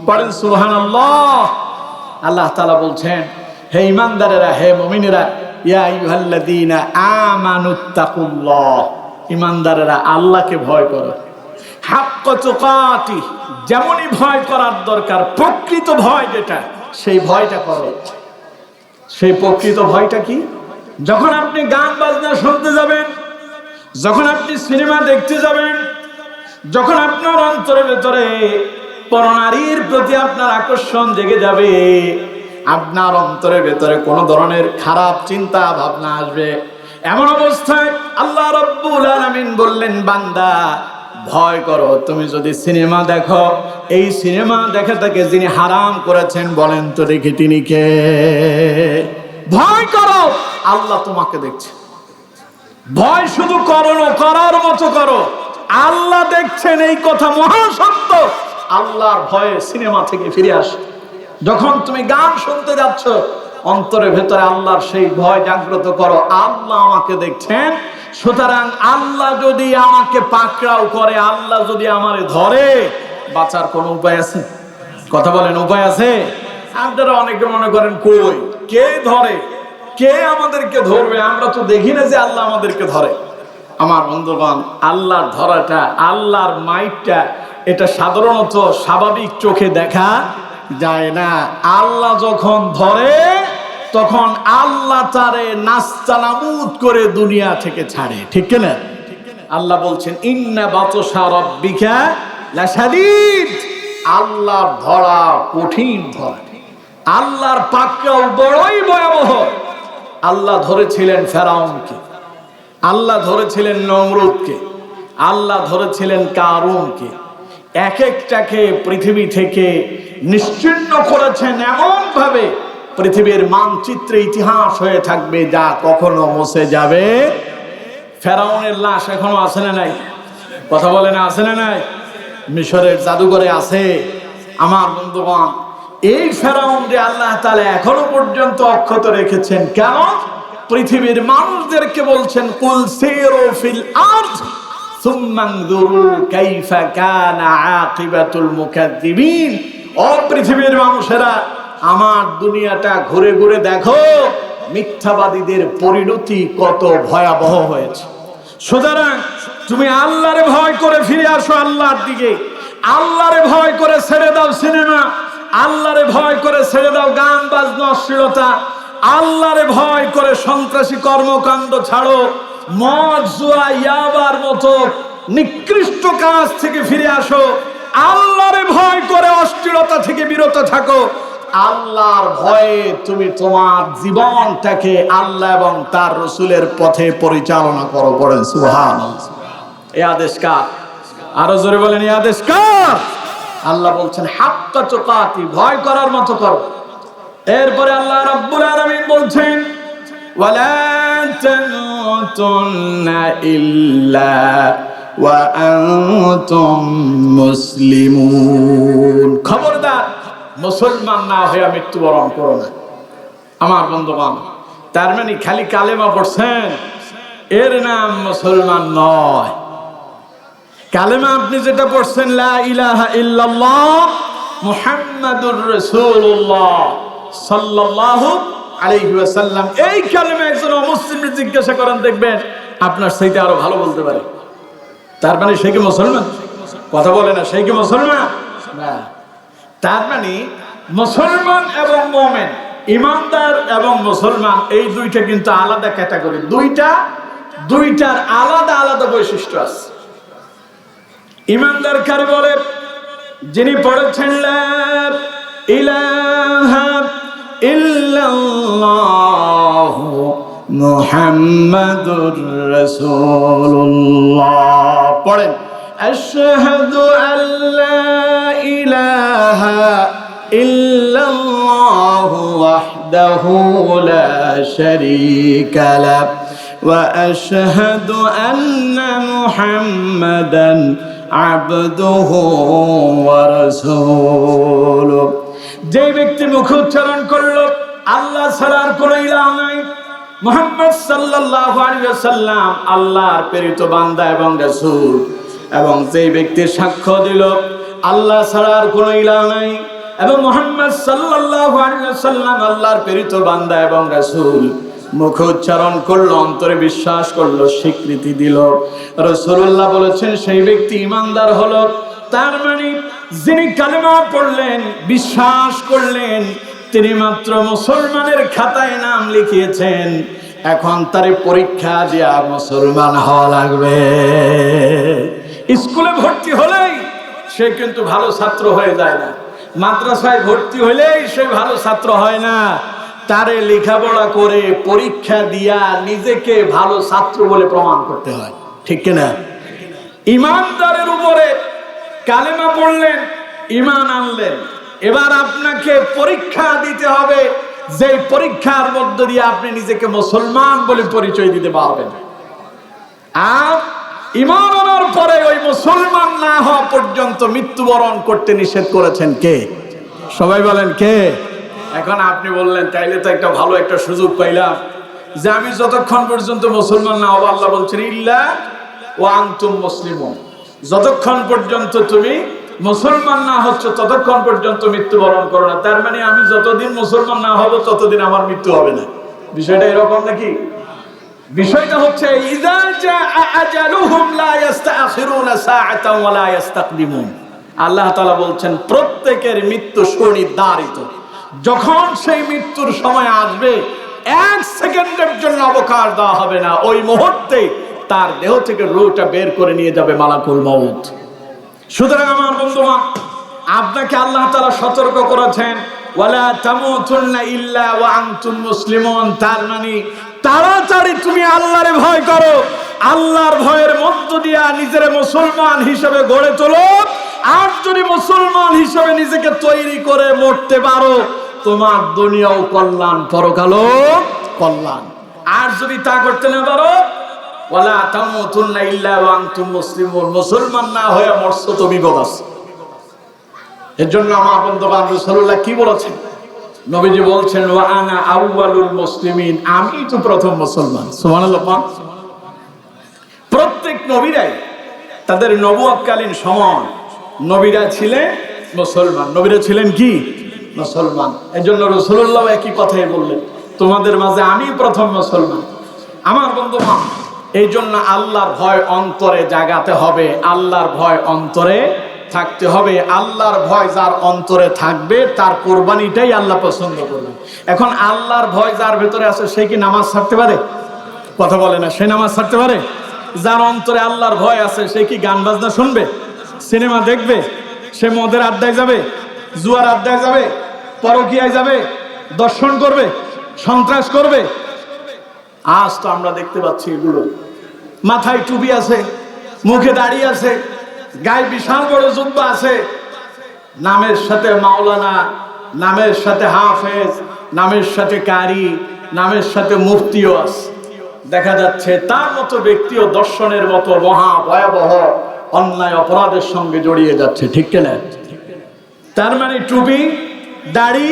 পড়েন সুবহানাল্লাহ। আল্লাহ তাআলা বলছেন, হে ঈমানদারেরা, হে মুমিনেরা, ইয়া আইয়ুহাল্লাযীনা আমানুত্তাকুল্লাহ, ঈমানদারেরা আল্লাহকে ভয় করো। হাক্কা তুকাতি, যেমনই ভয় করার দরকার, প্রকৃত ভয় যেটা, সেই ভয়টা করো। সেই প্রকৃত ভয়টা কি? যখন আপনি গান বাজনা শুনতে যাবেন, যখন আপনি সিনেমা দেখতে যাবেন, যখন আপনার অন্তরের ভেতরে পরনারীর প্রতি আপনার আকর্ষণ জেগে যাবে, আপনার অন্তরের ভেতরে কোন ধরনের খারাপ চিন্তা ভাবনা আসবে, এমন অবস্থায় আল্লাহ রাব্বুল আলামিন বললেন, বান্দা ভয় করো। তুমি যদি সিনেমা দেখো, এই সিনেমা দেখে তাকে যিনি হারাম করেছেন, বলেন তো দেখি তিনি কে? ভয় করো, আল্লাহ তোমাকে দেখছে। ভয় শুধু করো না, করার মতো করো। আল্লাহ দেখছেন, এই কথা মহাসত্য। আল্লাহর ভয়ে সিনেমা থেকে ফিরে আসো। যখন তুমি গান শুনতে যাচ্ছ, অন্তরের ভেতরে আল্লাহর সেই ভয় জাগ্রত করো, আল্লাহ আমাকে দেখছেন, সুতরাং আল্লাহ যদি আমাকে পাকড়াও করে, আল্লাহ যদি আমারে ধরে, বাঁচার কোনো উপায় আছে? কথা বলেন, উপায় আছে? আপনারা অনেকে মনে করেন, কই কে ধরে, কে আমাদেরকে ধরবে? আমরা তো দেখি না যে আল্লাহ আমাদেরকে ধরে। আমার বন্ধুগণ, আল্লাহর ধরাটা, আল্লাহর মাইটটা, এটা সাধারণত স্বাভাবিক চোখে দেখা যায় না। আল্লাহ যখন ধরে, তখন আল্লাহ তারে নাস্তানাবুদ করে দুনিয়া থেকে ছাড়ে, ঠিক কিনা? আল্লাহ বলছেন, ইন্না বাতশা রাব্বিকা লাশাদীদ, আল্লাহর ধরা কঠিন ধরা, আল্লাহর পাকড়াও বড়ই ভয়াবহ। আল্লাহ ধরেছিলেন ফেরাউনকে, আল্লাহ ধরেছিলেন নমরুদকে, আল্লাহ ধরেছিলেন কারুনকে। এক একটাকে পৃথিবী থেকে নিশ্চিহ্ন করেছেন এমন ভাবে, পৃথিবীর মানচিত্রে ইতিহাস হয়ে থাকবে, যা কখনো মুছে যাবে। ফেরাউনের লাশ এখনো আছে না নাই? কথা বলে না, আছে না নাই? মিশরের জাদুঘরে আছে। আমার বন্ধুগণ, এই ফেরাউনকে আল্লাহ তাআলা এখনো পর্যন্ত অক্ষত রেখেছেন। কেন? পৃথিবীর মানুষদেরকে বলছেন, কুল সিরু ফিল আরদ সুম্মা আনজুরু কাইফা কানা আকিবাতুল মুকাজ্জিবিন। ও পৃথিবীর মানুষেরা, আমার দুনিয়াটা ঘুরে ঘুরে দেখো, মিথ্যাবাদীদের পরিণতি কত ভয়াবহ হয়েছে। সুতরাং তুমি আল্লাহরে ভয় করে ফিরে আসো আল্লাহর দিকে। আল্লাহরে ভয় করে ছেড়ে দাও সিনেমা, আল্লাহরে ভয় করে ছেড়ে দাও গান বাজনা অশ্লীলতা, আল্লাহরে ভয় করে সন্ত্রাসী কর্মকাণ্ড ছাড়ো, মদ জুয়া ইয়াবার মতো নিকৃষ্ট কাজ থেকে ফিরে আসো। আল্লাহরে ভয় করে অশ্লীলতা থেকে বিরত থাকো। আল্লাহর ভয়ে তুমি তোমার জীবনটাকে আল্লাহ এবং তার রাসূলের পথে পরিচালনা করো। পড়েন সুবহানাল্লাহ। এই আদেশ কার? আরো জোরে বলেন, এই আদেশ কার? আল্লাহ বলছেন, হাক্কা তুকাতি, ভয় করার মতো করো। এরপরে আল্লাহ রাব্বুল আলামিন বলছেন, ওয়ালা তামুতুন্না ইল্লা ওয়া আনতুম মুসলিমুন। খবরদার, মুসলমান না হয়ে মৃত্যুবরণ করো না। আমার বন্ধুগণ, তার মানে খালি কালেমা পড়ছেন, এর নাম মুসলমান নয়। কালেমা আপনি যেটা পড়ছেন, লা ইলাহা ইল্লাল্লাহ মুহাম্মাদুর রাসূলুল্লাহ সাল্লাল্লাহু আলাইহি ওয়াসাল্লাম, এই কালেমা একজন অমুসলিমকে জিজ্ঞাসা করেন, দেখবেন আপনার চাইতে আরো ভালো বলতে পারে। তার মানে সে কি মুসলমান? কথা বলে না, সে কি মুসলমান? না। তার মানে মুসলমান এবং মুমিন, ইমানদার এবং মুসলমান, এই দুইটা কিন্তু আলাদা ক্যাটাগরি। দুইটার আলাদা আলাদা বৈশিষ্ট্য আছে। ইমানদার কারে বলে? যিনি পড়েছেন লা ইলাহা ইল্লাল্লাহ মুহাম্মাদুর রাসূলুল্লাহ। পড়েন, আশহাদু আল্লা ইলাহা ইল্লাল্লাহ ওয়াহদাহু লা শারীকা লাহু ওয়া আশহাদু আন্না মুহাম্মাদান আবদুহু ওয়া রাসূলুহু। যে ব্যক্তি মুখে উচ্চারণ করলো, আল্লাহ ছাড়া আর কোনো ইলাহ নাই, মুহাম্মদ সাল্লাল্লাহু আলাইহি ওয়াসাল্লাম আল্লাহর প্রেরিত বান্দা এবং রাসূল, এবং যেই ব্যক্তি সাক্ষ্য দিল আল্লাহ ছাড়া আর কোনো ইলাহ নাই এবং মুহাম্মদ সাল্লাল্লাহু আলাইহি ওয়াসাল্লাম আল্লাহর প্রেরিত বান্দা এবং রাসূল, মুখে উচ্চারণ করলো, অন্তরে বিশ্বাস করলো, স্বীকৃতি দিল, রাসূলুল্লাহ বলেছেন সেই ব্যক্তি ঈমানদার হলো। তার মানে যিনি কালেমা পড়লেন, বিশ্বাস করলেন, তিনি মাত্র মুসলমানের খাতায় নাম লিখিয়েছেন, এখন তার পরীক্ষা দিয়া মুসলমান হওয়া লাগবে। স্কুলে ভর্তি হলেই সে কিন্তু ভালো ছাত্র হয়ে যায় না, মাদ্রাসায় ভর্তি হলেই সে ভালো ছাত্র হয় না, তারে লেখাপড়া করে পরীক্ষা দিয়া নিজেকে ভালো ছাত্র বলে প্রমাণ করতে হয়, ঠিক কিনা? ঈমানদারের উপরে কালেমা পড়লেন, ঈমান আনলেন, এবার আপনাকে পরীক্ষা দিতে হবে, যে পরীক্ষার মধ্য দিয়ে আপনি নিজেকে মুসলমান বলে পরিচয় দিতে পারবেন। আর ঈমান আনার পরে ওই মুসলমান না হওয়া পর্যন্ত মৃত্যুবরণ করতে নিষেধ করেছেন কে? সবাই বলেন কে? এখন আপনি বললেন তাইলে তো একটা ভালো একটা সুযোগ পাইলাম যে আমি যতক্ষণ পর্যন্ত মুসলমান না হব, আল্লাহ বলছেন ইল্লা ওয়া আনতুম মুসলিমুন, যতক্ষণ পর্যন্ত তুমি মুসলমান না হচ্ছ ততক্ষণ পর্যন্ত মৃত্যুবরণ করো না। তার মানে আমি যতদিন মুসলমান না হব ততদিন আমার মৃত্যু হবে না। বিষয়টা এরকম নাকি? বিষয়টা হচ্ছে ইযা জাআ আজালুহুম লা ইস্তাখিরুনা সাআতান ওয়া লা ইস্তাকদিমুন। আল্লাহ তাআলা বলছেন প্রত্যেকের মৃত্যু সুনির্ধারিত, যখন সেই মৃত্যুর সময় আসবে এক সেকেন্ডের জন্য অবকাশ দেওয়া হবে না, ওই মুহূর্তে তার দেহ থেকে রূহটা বের করে নিয়ে যাবে মালাকুল মউত। সুতরাং আমার বন্ধুগণ, আপনাকে আল্লাহ তাআলা সতর্ক করেছেন ওয়ালা তামুতুন্না ইল্লা ওয়া আনতুম মুসলিমুন। তার মানে তাড়াতাড়ি তুমি আল্লাহরে ভয় করো, আল্লাহর ভয়ের মধ্য দিয়ে নিজের মুসলমান হিসেবে গড়ে তোলো। আর যদি মুসলমান হিসেবে নিজেকে তৈরি করে মরতে পারো, তোমার দুনিয়াও কল্যাণ, পরকালও কল্যাণ। আর যদি তা করতে না পারো, ওয়ালা তামুতুন্না ইল্লা ওয়া আনতুম মুসলিমুন, মুসলমান না হয়ে মরছো তো বিপদ আছে। এর জন্য আমার বন্ধুগণ রাসূলুল্লাহ কি বলেছেন? নবীজি বলছেন ওয়া আনা আউয়ালুল মুসলিমিন, আমি তো প্রথম মুসলমান। সুবহানাল্লাহ। প্রত্যেক নবীরাই তাদের নবুয়তকালীন সময় নবীরা ছিলেন মুসলমান। নবীরা ছিলেন কি? মুসলমান। এজন্য রাসূলুল্লাহ একই কথাই বললেন, তোমাদের মাঝে আমি প্রথম মুসলমান। আমার বন্ধুগণ, এই জন্য আল্লাহর ভয় অন্তরে জাগাতে হবে, আল্লাহর ভয় অন্তরে থাকতে হবে। আল্লাহর ভয় যার অন্তরে থাকবে তার কোরবানিটাই আল্লাহ পছন্দ করবে। এখন আল্লাহর ভয় যার ভেতরে আছে সে কি নামাজ ছাড়তে পারে? কথা বলে না, সে নামাজ ছাড়তে পারে? যার অন্তরে আল্লাহর ভয় আছে সে কি গান বাজনা শুনবে, সিনেমা দেখবে, সে মদের আড্ডায় যাবে, জুয়ার আড্ডায় যাবে, পরকীয়ায় যাবে, দর্শন করবে, সন্ত্রাস করবে? আজ তো আমরা দেখতে পাচ্ছি এগুলো। মাথায় টুপি আছে, মুখে দাড়ি আছে, গায়ে বিশাল বড় জুব্বা আছে, নামের সাথে মাওলানা, নামের সাথে হাফেজ, নামের সাথে কারি, নামের সাথে মুফতিও আছে। দেখা যাচ্ছে তার মতো ব্যক্তিও দর্শনের মতো মহা ভয়াবহ অন্যায় অপরাধের সঙ্গে জড়িয়ে যাচ্ছে, ঠিক কিনা? তার মানে টুপি, দাড়ি,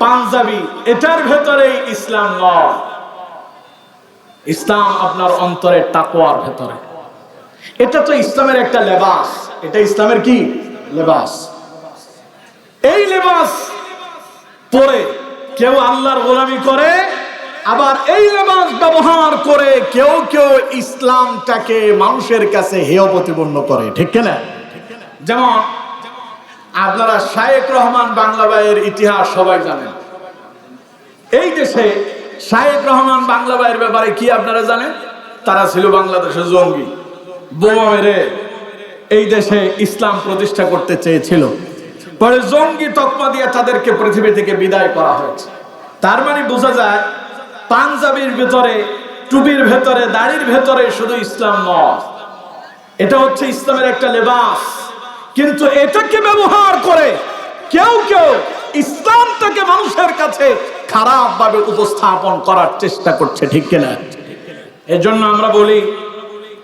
পাঞ্জাবি, এটার ভেতরেই ইসলাম নয়। ইসলাম আপনার অন্তরের তাকওয়ার ভেতরে। এটা তো ইসলামের একটা লেবাস। এটা ইসলামের কি লেবাস? এই লেবাস পরে কেউ আল্লাহর গোলামি করে, আবার এই লেবাস ব্যবহার করে কেউ কেউ ইসলামটাকে মানুষের কাছে হেয় প্রতিপন্ন করে, ঠিক কিনা? যেমন আপনারা শায়েখ রহমান বাংলা ভাইয়ের ইতিহাস সবাই জানেন। এই দেশে শায়েখ রহমান বাংলা ভাইয়ের ব্যাপারে কি আপনারা জানেন? তারা ছিল বাংলাদেশের জঙ্গি, বোমা মেরে এই দেশে ইসলাম প্রতিষ্ঠা করতে চেয়েছিল। পরে জঙ্গি তকমা দিয়ে তাদেরকে পৃথিবী থেকে বিদায় করা হয়েছে। তার মানে বোঝা যায় পাঞ্জাবির ভেতরে, টুপির ভেতরে, দাড়ির ভেতরে শুধু ইসলাম নয়, এটা হচ্ছে ইসলামের একটা লেবাস। কিন্তু এটাকে ব্যবহার করে কেউ কেউ ইসলামটাকে মানুষের কাছে খারাপ ভাবে উপস্থাপন করার চেষ্টা করছে, ঠিক কিনা? এজন্য আমরা বলি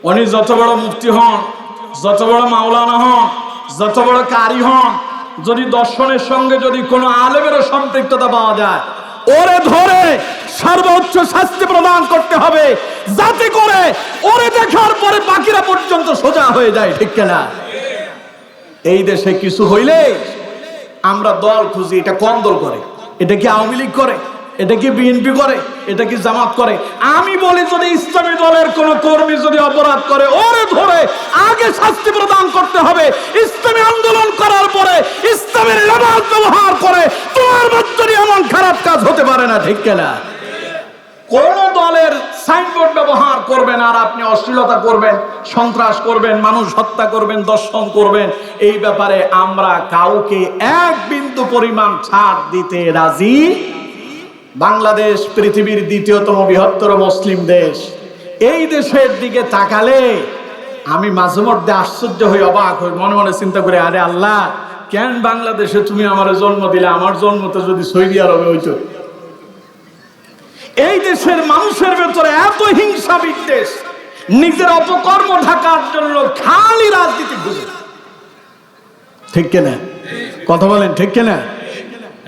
উনি যত বড় মুফতি হন, যত বড় মাওলানা হন, যত বড় কারি হন, যদি দর্শনের সঙ্গে যদি কোনো আলেমেরও সম্পৃক্ততা পাওয়া যায়, ওরে ধরে সর্বোচ্চ শাস্তি প্রদান করতে হবে, যাতে করে ওরে দেখার পরে বাকিরা পর্যন্ত সোজা হয়ে যায়। ঠিক কিনা? এই দেশে কিছু হইলে আমরা দল খুঁজি। এটা কোন দল করে? এটা কি আওয়ামী লীগ করে? এটা কি বিএনপি করে? এটা কি জামাত করে? আমি বলি, যদি ইসলামী দলের কোন কর্মী যদি অপরাধ করে, ওরে ধরে আগে শাস্তি প্রদান করতে হবে। ইসলামী আন্দোলন করার পরে ইসলামের লেবাস ব্যবহার করে তোমার মধ্যে এমন খারাপ কাজ হতে পারে না। ঠিক কিনা? কোন দলের সাইনবোর্ড ব্যবহার করবেন আর আপনি অশ্লীলতা করবেন, সন্ত্রাস করবেন, মানুষ হত্যা করবেন, দর্শন করবেন, এই ব্যাপারে আমরা কাউকে এক বিন্দু পরিমাণ ছাড় দিতে রাজি। বাংলাদেশ পৃথিবীর দ্বিতীয়তম বৃহত্তর মুসলিম দেশ। এই দেশের দিকে তাকালে আমি মাঝে মধ্যে আশ্চর্য হই, অবাক হই, মনে মনে চিন্তা করি, আরে আল্লাহ, কেন বাংলাদেশে তুমি আমার জন্ম দিলে? আমার জন্ম তো যদি সৌদি আরবে হইতো। এই দেশের মানুষের ভেতরে এত হিংসা বিদ্বেষ, নিজের অপকর্ম ঢাকার জন্য খালি রাজনীতি বুঝে। ঠিক কিনা? কথা বলেন, ঠিক কিনা?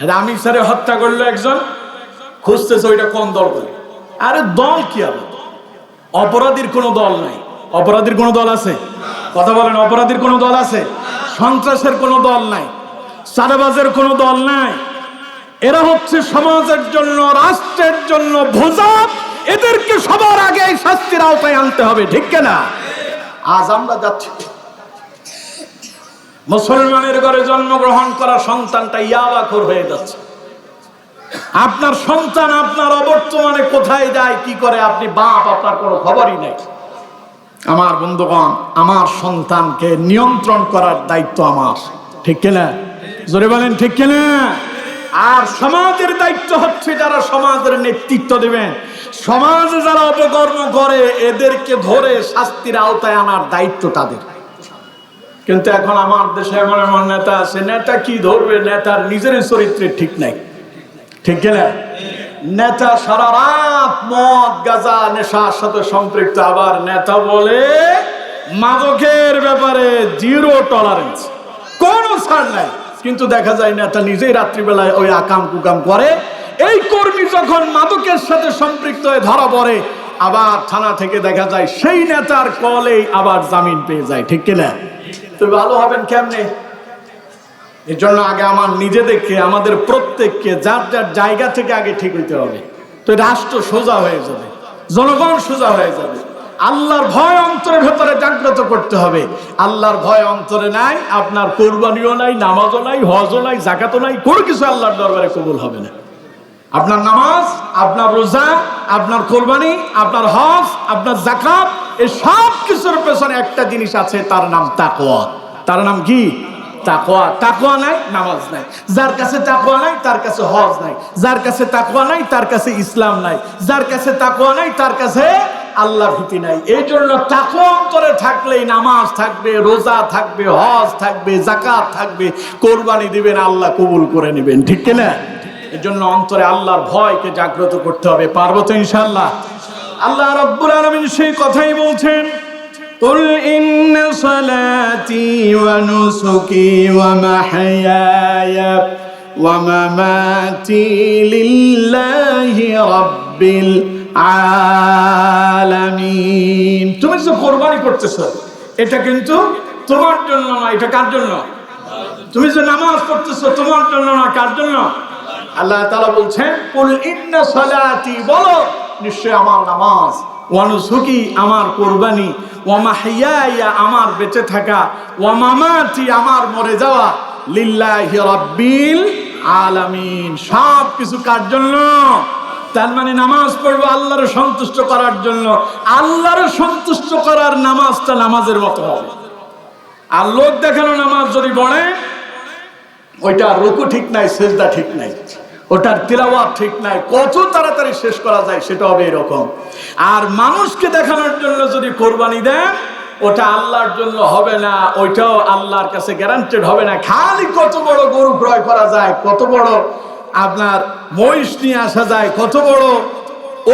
রামি স্যারে হত্যা করলো একজন, খুঁজতেছে ওইটা কোন দল করে। আরে দল কি হবে? অপরাধীর কোনো দল নাই। অপরাধীর কোনো দল আছে? কথা বলেন, অপরাধীর কোনো দল আছে? সন্ত্রাসের কোনো দল নাই, চাঁদাবাজের কোনো দল নাই। এরা হচ্ছে সমাজের জন্য, রাষ্ট্রের জন্য বোঝা। এদেরকে সবার আগে শাস্তির আওতায় আনতে হবে। ঠিক কিনা? আজ আমরা যাচ্ছি, মুসলমানের ঘরে জন্মগ্রহণ করা সন্তানটা ইয়াবাখোর হয়ে যাচ্ছে। আপনার সন্তান আপনার অবর্তমানে কোথায় যায়, কি করে, আপনি বাপ, আপনার কোনো খবরই নেই। আমার বন্ধুগণ, আমার সন্তানকে নিয়ন্ত্রণ করার দায়িত্ব আমার। ঠিক কিনা? জোরে বলেন, ঠিক কিনা? আর সমাজের দায়িত্ব হচ্ছে, যারা সমাজের নেতৃত্ব দেবেন, সমাজে যারা অপকর্ম করে এদেরকে ধরে শাস্তির আওতায় আনার দায়িত্ব তাদের। কিন্তু এখন আমার দেশে এমন এমন নেতা আছে, নেতা কি ধরবে? নেতার নিজের চরিত্রে ঠিক নাই। ঠিক কিনা? নেতা সারা রাত মদ গাঁজা নেশার সাথে সম্পৃক্ত, আবার নেতা বলে মাদকের ব্যাপারে জিরো টলারেন্স, কোনো ছাড় নাই। কিন্তু দেখা যায় নেতা নিজেই রাত্রিবেলায় ওই আকাম কুকাম করে। এই কর্মী যখন মাদকের সাথে সম্পৃক্ত হয়ে ধরা পড়ে, আবার থানা থেকে দেখা যায় সেই নেতার কলেই আবার জামিন পেয়ে যায়। ঠিক কিনা? তো ভালো হবেন কেমনে? এর জন্য আগে আমার নিজেদেরকে, আমাদের প্রত্যেককে যার যার জায়গা থেকে আগে ঠিক হইতে হবে। তো রাষ্ট্র সোজা হয়ে যাবে, জনগণ সোজা হয়ে যাবে। আল্লাহর ভয় অন্তরের ভেতরে জাগ্রত করতে হবে। আল্লাহর ভয় অন্তরে নাই, আপনার কুরবানিও নাই, নামাজও নাই, হজও নাই, যাকাতও নাই, কোনো কিছু আল্লাহর দরবারে কবুল হবে না। আপনার নামাজ, আপনার রোজা, আপনার কুরবানি, আপনার হজ, আপনার যাকাত, এই সব কিছুর পেছনে একটা জিনিস আছে, তার নাম তাকওয়া। তার নাম কি? তাকওয়া। তাকওয়া নাই, নামাজ নাই। যার কাছে তাকওয়া নাই তার কাছে হজ নাই, যার কাছে তাকওয়া নাই তার কাছে ইসলাম নাই, যার কাছে তাকওয়া নাই তার কাছে আল্লাহর ভীতি নাই। এই জন্য তাকওয়া অন্তরে থাকলেই নামাজ থাকবে, রোজা থাকবে, হজ থাকবে, যাকাত থাকবে, কোরবানি দিবেন, আল্লাহ কবুল করে নেবেন। ঠিক কিনা? এর জন্য অন্তরে আল্লাহর ভয়কে জাগ্রত করতে হবে। পারবো তো ইনশাআল্লাহ? আল্লাহ রাব্বুল আলামিন সেই কথাই বলছেন, قل إن صلاتي ونسكي ومحياي ومماتي لله رب العالمين। তুমি যে কোরবানি করতেছো, এটা কিন্তু তোমার জন্য না, এটা কার জন্য? তুমি যে নামাজ পড়তেছো, তোমার জন্য না, কার জন্য? আল্লাহ তাআলা বলছেন, কুল ইন্না সালাতি, বলো নিশ্চয় আমার নামাজ, ওয়া নুসুকি আমার কুরবানি, ওয়া মাহইয়ায়া আমার বেঁচে থাকা, ওয়া মামাতি আমার মরে যাওয়া, লিল্লাহি রাব্বিল আলামিন, সব কিছু কার জন্য? তার মানে নামাজ পড়বো আল্লাহর সন্তুষ্ট করার জন্য। আল্লাহর সন্তুষ্ট করার নামাজটা নামাজের মতো হবে। আর লোক দেখানো নামাজ যদি পড়ে, ওইটা রুকু ঠিক নাই, সিজদা ঠিক নাই, ওটার তিলাওয়াত ঠিক নাই, কত তাড়াতাড়ি শেষ করা যায় সেটা হবে এরকম। আর মানুষকে দেখানোর জন্য যদি কোরবানি দেন, ওটা আল্লাহর জন্য হবে না, ওইটাও আল্লাহর কাছে গ্যারান্টেড হবে না। খালি কত বড় গরু ক্রয় করা যায়, কত বড় আপনার মহিষ নিয়ে আসা যায়, কত বড়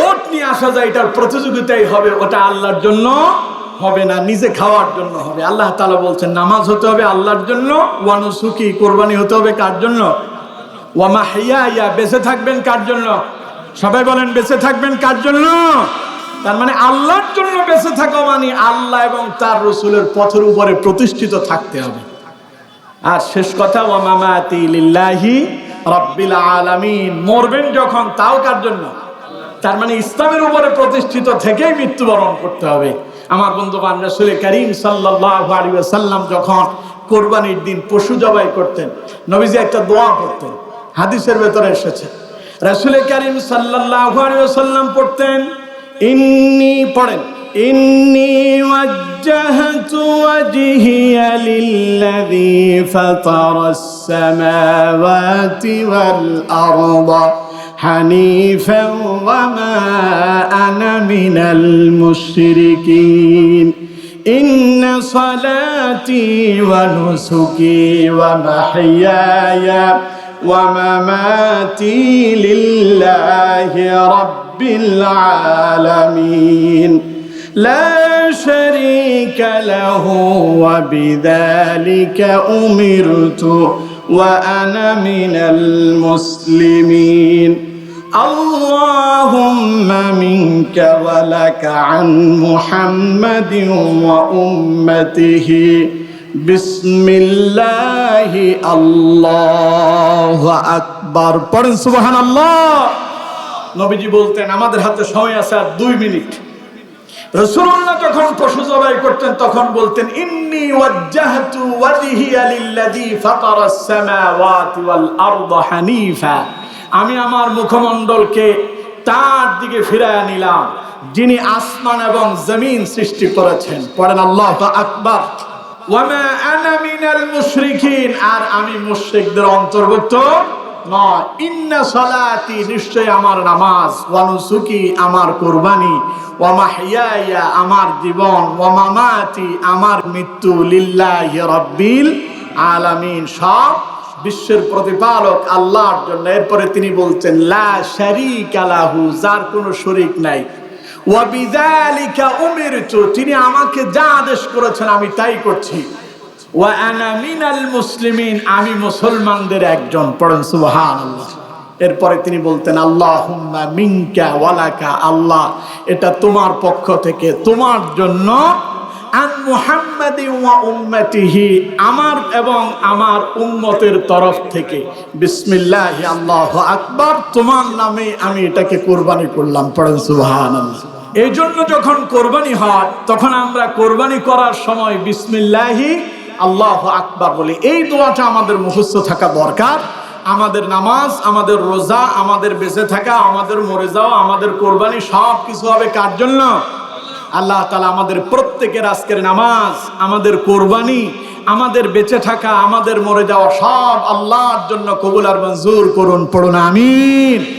ওট নিয়ে আসা যায়, এটার প্রতিযোগিতাই হবে, ওটা আল্লাহর জন্য হবে না, নিজে খাওয়ার জন্য হবে। আল্লাহ তাআলা বলছেন নামাজ হতে হবে আল্লাহর জন্য, ওয়া নুসুকি কোরবানি হতে হবে কার জন্য, ওয়া মাহইয়ায়া বেঁচে থাকবেন কার জন্য? সবাই বলেন বেঁচে থাকবেন কার জন্য? তার মানে আল্লাহর জন্য বেঁচে থাকা মানে আল্লাহ এবং তার রাসূলের পথের উপরে প্রতিষ্ঠিত থাকতে হবে। আর শেষ কথা, ওয়া মামাতি লিল্লাহি রাব্বিল আলামিন, মরবেন যখন তাও কার জন্য? তার মানে ইসলামের উপরে প্রতিষ্ঠিত থেকেই মৃত্যুবরণ করতে হবে। আমার বন্ধুবান, রাসূল করিম সাল্লাল্লাহু আলাইহি ওয়াসাল্লাম যখন কোরবানির দিন পশু জবাই করতেন, নবীজি একটা দোয়া পড়তেন, হাদিসের ভেতরে এসেছে। রাসূল করিম সাল্লাল্লাহু আলাইহি ওয়াসাল্লাম পড়তেন, পড়েন, ইন্নী ওয়াজ্জাহতু ওয়াজহিয়া লিল্লাযী ফাতারাস সামাওয়াতি ওয়াল আরদা হানিফান ওয়া মা আনা মিনাল মুশরিকিন ইন্না সালাতি ওয়া নুসুকি ওয়া মাহইয়ায়া ওয়া মামাতি লিল্লাহি রাব্বিল আলামিন লা শারীকা লাহু ওয়া বিযালিকা উমিরতু ওয়া আনা মিনাল মুসলিমিন আল্লাহুম্মা মিনকা ওয়া লাকা আন মুহাম্মাদিন ওয়া উম্মতিহি বিসমিল্লাহি আল্লাহু আকবার। পড়েন সুবহানাল্লাহ। নবীজি বলতেন, আমাদের হাতে সময় আছে আর 2 মিনিট। রাসূলুল্লাহ যখন পশু জবাই করতেন তখন বলতেন, ইন্নী ওয়াজ্জাহতু ওয়াজহিয়া লিল্লাযী ফাতারাস সামাওয়াতি ওয়াল আরদা হানিফা, আমি আমার মুখমণ্ডলকে তার দিকে ফিরায়া নিলাম যিনি আসমান এবং জমিন সৃষ্টি করেছেন। পড়েন আল্লাহু আকবার। ওয়া মা আনা মিনাল মুশরিকিন, আর আমি মুশরিকদের অন্তর্ভুক্ত নয়। ইন্না সালাতি, নিশ্চয় আমার নামাজ, ওয়া নুসুকি, আমার কুরবানি, ওয়া মাহইয়ায়া, আমার জীবন, ওয়া মামাতি, আমার মৃত্যু, লিল্লাহি রাব্বিল আলামিন, সব বিশ্বের প্রতিপালক আল্লাহর জন্য। এরপরে তিনি বলছেন, লা শারীকা লাহু, যার কোনো শরীক নাই, ওয়া বিযালিকা উমিরতু, তিনি আমাকে যা আদেশ করেছেন আমি তাই করছি, ওয়া আনা মিনাল মুসলিমিন, আমি মুসলমানদের একজন। পড়েন সুবহানাল্লাহ। এরপরে তিনি বলতেন, আল্লাহুম্মা মিনকা ওয়া লাকা, আল্লাহ এটা তোমার পক্ষ থেকে, তোমার জন্য, আন মুহাম্মাদি ওয়া উম্মতিহি, আমার এবং আমার উম্মতের তরফ থেকে, বিসমিল্লাহি আল্লাহু আকবার, তোমার নামে আমি এটাকে কুরবানি করলাম। পড়েন সুবহানাল্লাহ। এই জন্য যখন কোরবানি হয় তখন আমরা কোরবানি করার সময় বিসমিল্লাহি আল্লাহু আকবার বলি। এই দোয়াটা আমাদের মুখস্থ থাকা দরকার। আমাদের নামাজ, আমাদের রোজা, আমাদের বেঁচে থাকা, আমাদের মরে যাওয়া, আমাদের কোরবানি সব কিছু হবে কার জন্য? আল্লাহ তাআলা আমাদের প্রত্যেকের আজকের নামাজ, আমাদের কোরবানি, আমাদের বেঁচে থাকা, আমাদের মরে যাওয়া সব আল্লাহর জন্য কবুল আর মঞ্জুর করুন। পড়ুন আমিন।